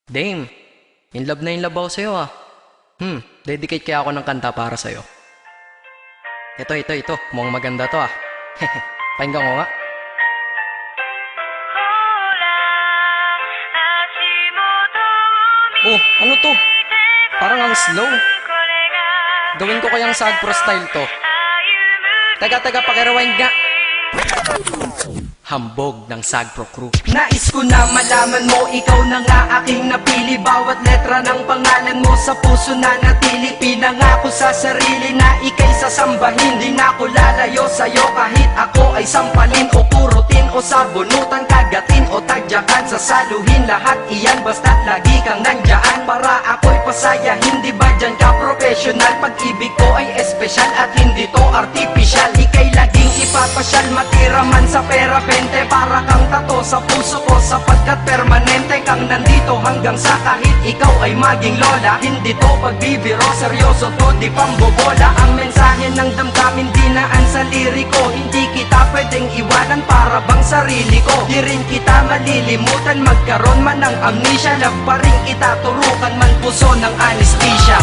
Dame, in love ako sa'yo ah. Dedicate kaya ako ng kanta para sa'yo. Ito, mukhang maganda to ah. Pakinggan ko nga. Oh, ano to? Parang ang slow. Gawin ko kayang sad pro style to. Taga, pakirewind nga. Hambog ng Sagpro Crew. Nais ko na malaman mo, ikaw na nga aking napili. Bawat letra ng pangalan mo sa puso na natili. Pinangako sa sarili na ika'y sasambahin. Di na ako lalayo sa'yo kahit ako ay sampalin o purutin o sabunutan, kagatin o tagyakan, sasaluhin. Lahat iyan basta't lagi kang nandyan para ako'y pasaya. Hindi ba dyan ka professional? Pag-ibig ko ay espesyal at hindi to artificial. Ika'y laging ipapasyal, matira man sa pera para kang tato sa puso ko, sapagkat permanente kang nandito hanggang sa kahit ikaw ay maging lola. Hindi to pagbibiro, seryoso to, di pambobola. Ang mensahe ng damdamin dinaan sa liriko. Hindi kita pwedeng iwanan para bang sarili ko. Di rin kita malilimutan, magkaroon man ng amnesia. Love pa rin kita, turukan man puso ng anesthesia.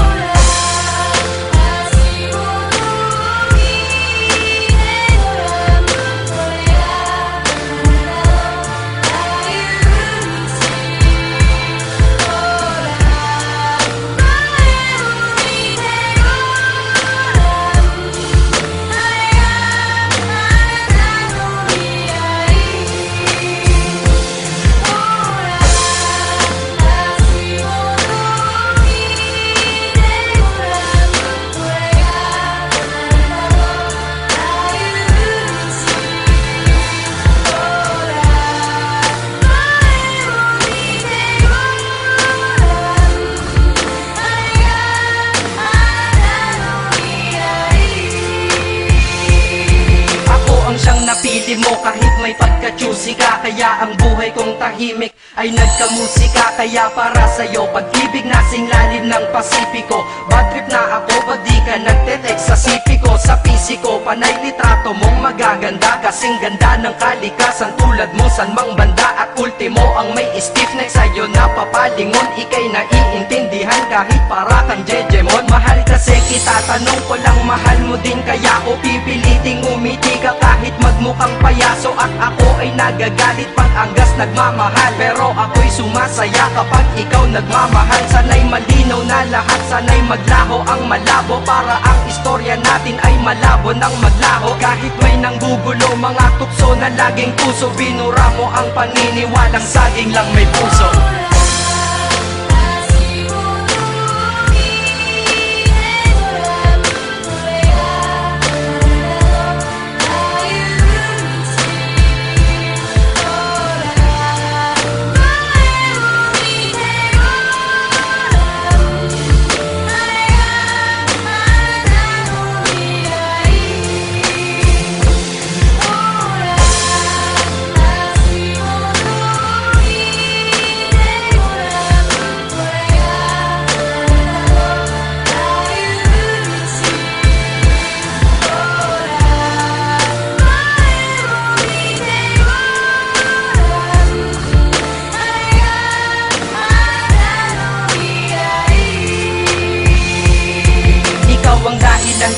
Napili mo kahit may pagka-choosy ka. Kaya ang buhay kong tahimik ay nagkamusika. Kaya para sa'yo pag-ibig nasing lalim ng Pasipiko. Bad trip na ako pag di ka nagte-text sa sipi ko. Sa pisiko panay litrato mong magaganda. Kasing ganda ng kalikasan tulad mo san mang banda. At ultimo ang may stiff neck sa'yo na papalingon. Ika'y naiintindihan kahit para kang Jejemon. Mahal kasi kita, tanong ko lang mahal mo din kaya o pipiliting umiti ka kahit magmukhang payaso. At ako ay nagagalit pag anggas nagmamahal, pero ako'y sumasaya kapag ikaw nagmamahal. Sana'y malinaw na lahat, sana'y maglaho ang malabo, para ang istorya natin ay malabo ng maglaho. Kahit may nanggugulo, mga tukso na laging puso, binura mo ang paniniwalang saging lang may puso.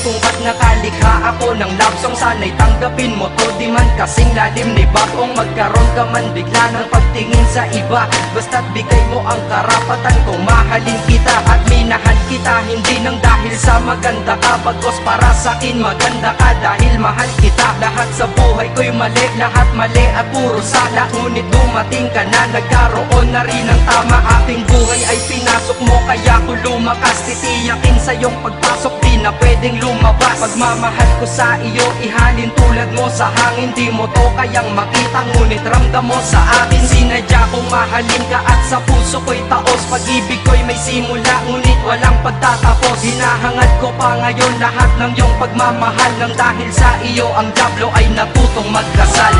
Kung ba't nakalikha ako ng love song, sana'y tanggapin mo to. Di man kasing lalim ni Bakong magkaroon ka man bigla ng pagtingin sa iba. Basta't bigay mo ang karapatan kung mahalin kita at minahal kita. Hindi nang dahil sa maganda ka, bagos para sa'kin maganda ka dahil mahal kita. Lahat sa buhay ko'y mali, lahat mali at puro sala. Ngunit dumating ka na, nagkaroon na rin ng tama. Aking buhay ay pinasok mo kaya ko lumakas. Titiyakin sa iyong pagpasok, di na pwedeng lumabas. Pagmamahal ko sa iyo, ihalin tulad mo sa hangin. Di mo to kayang makita, ngunit ramdam mo sa akin. Sinadya kong mahalin ka at sa puso ko'y taos. Pag-ibig ko'y may simula, ngunit walang pagtatapos. Hinahangad ko pa ngayon lahat ng iyong pagmamahal. Nang dahil sa iyo ang diablo ay natutong magdasal.